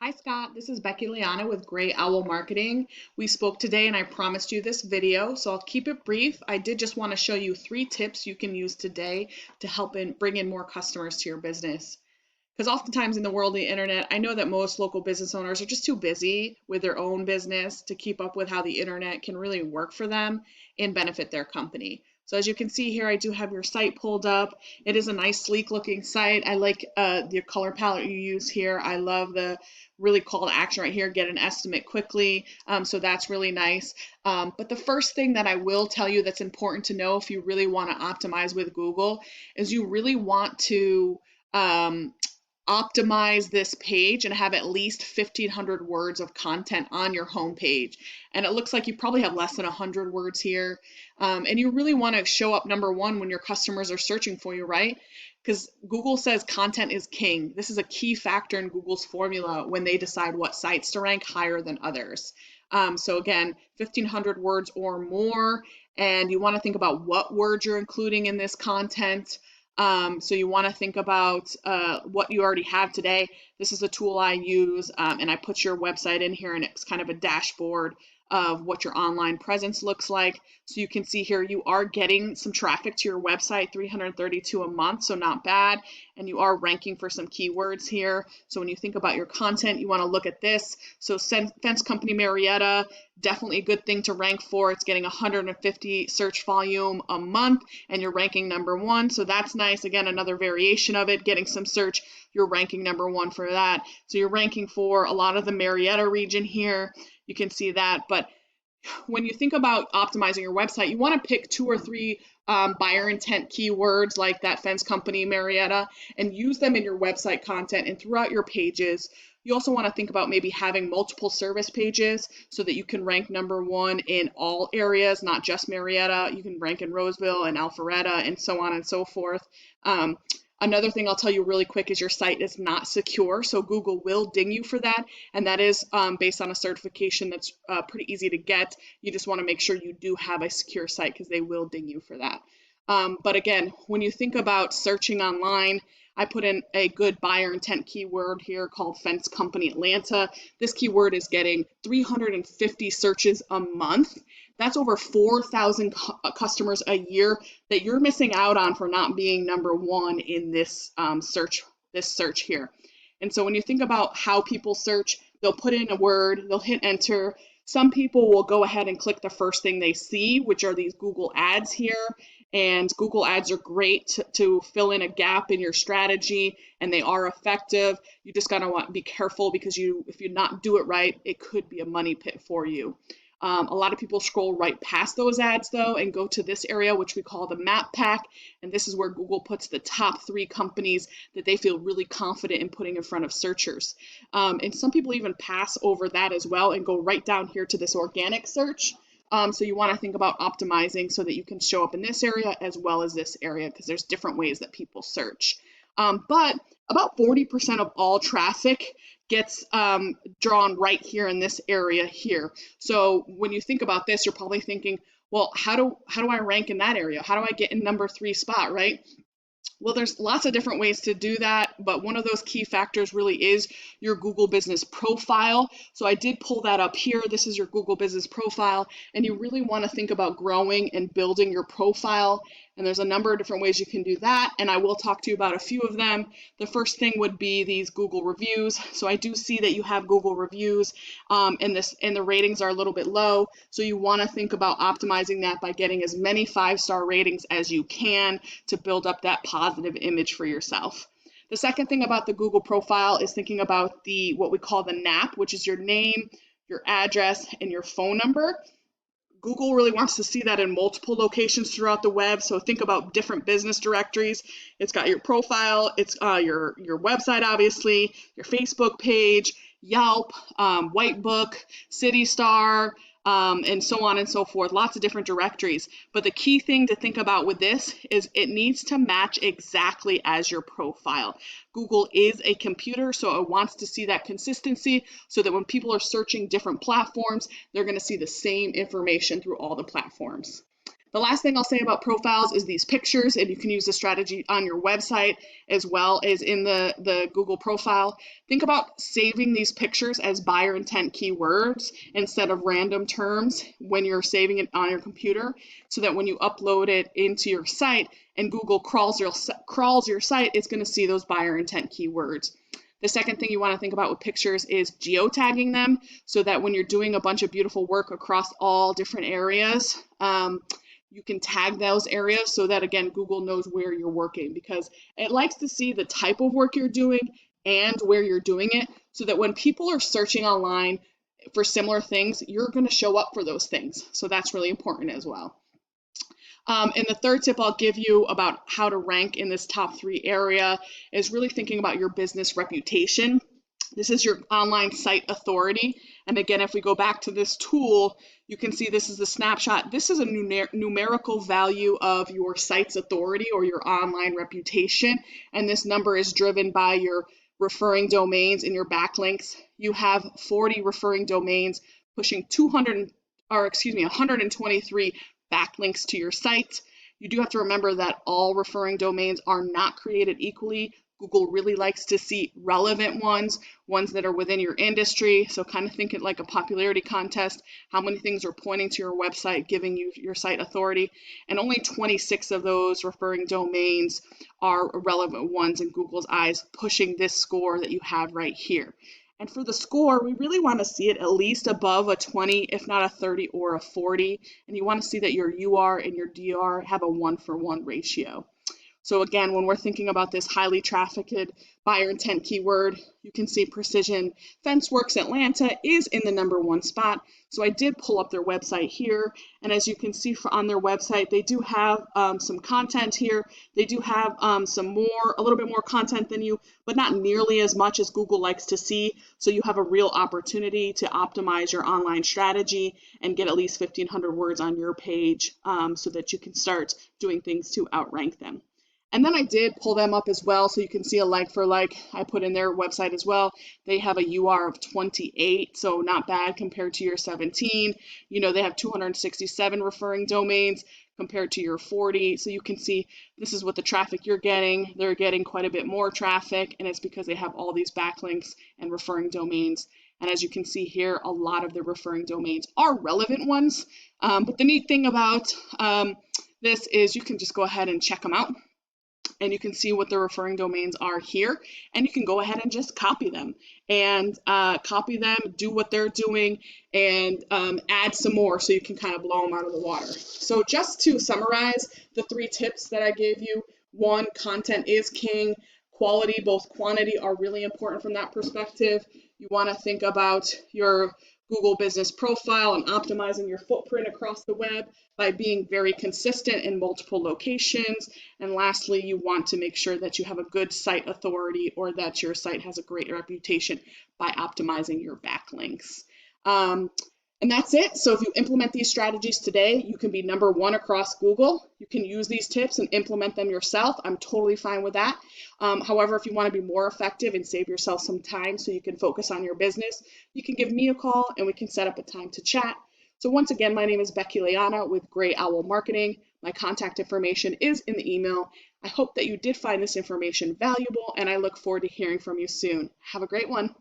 Hi Scott, this is Becky with Gray Owl Marketing. We spoke today and I promised you this video, so I'll keep it brief. I did just want to show you 3 tips you can use today to help bring in more customers to your business. Because oftentimes in the world of the internet, I know that most local business owners are just too busy with their own business to keep up with how the internet can really work for them and benefit their company. So as you can see here, I do have your site pulled up. It is a nice, sleek looking site. I like the color palette you use here. I love the really call to action right here, get an estimate quickly. So that's really nice. But the first thing that I will tell you that's important to know if you really want to optimize with Google is you really want to optimize this page and have at least 1,500 words of content on your home page. And it looks like you probably have less than 100 words here. And you really want to show up number one when your customers are searching for you, right? Because Google says content is king. This is a key factor in Google's formula when they decide what sites to rank higher than others. So again, 1,500 words or more, and you want to think about what words you're including in this content. So you want to think about what you already have today. This is a tool I use, and I put your website in here, and it's kind of a dashboard of what your online presence looks like. So you can see here you are getting some traffic to your website, 332 a month, so not bad. And you are ranking for some keywords here. So when you think about your content, you want to look at this. So Fence Company Marietta, definitely a good thing to rank for. It's getting 150 search volume a month, and you're ranking number one. So that's nice. Again, another variation of it, getting some search. You're ranking number one for that. So you're ranking for a lot of the Marietta region here. You can see that. But when you think about optimizing your website, you want to pick 2 or 3 buyer intent keywords like that Fence Company Marietta and use them in your website content and throughout your pages. You also want to think about maybe having multiple service pages so that you can rank number one in all areas, not just Marietta. You can rank in Roseville and Alpharetta and so on and so forth. Another thing I'll tell you really quick is your site is not secure, so Google will ding you for that, and that is based on a certification that's pretty easy to get. You just want to make sure you do have a secure site because they will ding you for that. But again, when you think about searching online, I put in a good buyer intent keyword here called Fence Company Atlanta. This keyword is getting 350 searches a month. That's over 4,000 customers a year that you're missing out on for not being number one in this search here. And so when you think about how people search, they'll put in a word, they'll hit enter. Some people will go ahead and click the first thing they see, which are these Google ads here. And Google ads are great to fill in a gap in your strategy, and they are effective. You just gotta want to be careful because if you not do it right, it could be a money pit for you. A lot of people scroll right past those ads though and go to this area, which we call the map pack. And this is where Google puts the top 3 companies that they feel really confident in putting in front of searchers. And some people even pass over that as well and go right down here to this organic search. So you want to think about optimizing so that you can show up in this area as well as this area because there's different ways that people search. But about 40% of all traffic gets drawn right here in this area here. So when you think about this, you're probably thinking, well, how do I rank in that area? How do I get in number 3 spot, right? Well, there's lots of different ways to do that, but one of those key factors really is your Google Business Profile. So I did pull that up here. This is your Google Business Profile, and you really want to think about growing and building your profile. And there's a number of different ways you can do that, and I will talk to you about a few of them. The first thing would be these Google reviews. So I do see that you have Google reviews, and the ratings are a little bit low. So you want to think about optimizing that by getting as many 5-star ratings as you can to build up that positive image for yourself. The second thing about the Google profile is thinking about what we call the NAP, which is your name, your address, and your phone number. Google really wants to see that in multiple locations throughout the web. So think about different business directories. It's got your profile, it's your website, obviously, your Facebook page, Yelp, Whitebook, CityStar, and so on and so forth. Lots of different directories. But the key thing to think about with this is it needs to match exactly as your profile. Google is a computer, so it wants to see that consistency so that when people are searching different platforms, they're going to see the same information through all the platforms. The last thing I'll say about profiles is these pictures, and you can use the strategy on your website as well as in the Google profile. Think about saving these pictures as buyer intent keywords instead of random terms when you're saving it on your computer, so that when you upload it into your site and Google crawls your site, it's going to see those buyer intent keywords. The second thing you want to think about with pictures is geotagging them, so that when you're doing a bunch of beautiful work across all different areas, you can tag those areas so that, again, Google knows where you're working, because it likes to see the type of work you're doing and where you're doing it, so that when people are searching online for similar things, you're going to show up for those things. So that's really important as well. And the third tip I'll give you about how to rank in this top 3 area is really thinking about your business reputation. This is your online site authority. And again, if we go back to this tool, you can see this is the snapshot. This is a numerical value of your site's authority or your online reputation. And this number is driven by your referring domains and your backlinks. You have 40 referring domains pushing 123 backlinks to your site. You do have to remember that all referring domains are not created equally. Google really likes to see relevant ones that are within your industry. So kind of think it like a popularity contest. How many things are pointing to your website, giving you your site authority? And only 26 of those referring domains are relevant ones in Google's eyes, pushing this score that you have right here. And for the score, we really want to see it at least above a 20, if not a 30 or a 40. And you want to see that your UR and your DR have a 1-for-1 ratio. So again, when we're thinking about this highly trafficked buyer intent keyword, you can see Precision Fence Works Atlanta is in the #1 spot. So I did pull up their website here, and as you can see on their website, they do have some content here. They do have a little bit more content than you, but not nearly as much as Google likes to see. So you have a real opportunity to optimize your online strategy and get at least 1,500 words on your page, so that you can start doing things to outrank them. And then I did pull them up as well, so you can see a like for like. I put in their website as well. They have a UR of 28, so not bad compared to your 17. They have 267 referring domains compared to your 40. So you can see this is what the traffic you're getting. They're getting quite a bit more traffic, and it's because they have all these backlinks and referring domains. And as you can see here, a lot of the referring domains are relevant ones. But the neat thing about this is you can just go ahead and check them out. And you can see what the referring domains are here, and you can go ahead and just copy them, do what they're doing, and add some more so you can kind of blow them out of the water. So just to summarize the 3 tips that I gave you: 1, content is king. Quality, both quantity, are really important from that perspective. You want to think about your Google business profile and optimizing your footprint across the web by being very consistent in multiple locations. And lastly, you want to make sure that you have a good site authority, or that your site has a great reputation, by optimizing your backlinks. And that's it. So if you implement these strategies today, you can be #1 across Google. You can use these tips and implement them yourself. I'm totally fine with that. However, if you want to be more effective and save yourself some time so you can focus on your business, you can give me a call and we can set up a time to chat. So once again, my name is Becky with Gray Owl Marketing. My contact information is in the email. I hope that you did find this information valuable, and I look forward to hearing from you soon. Have a great one.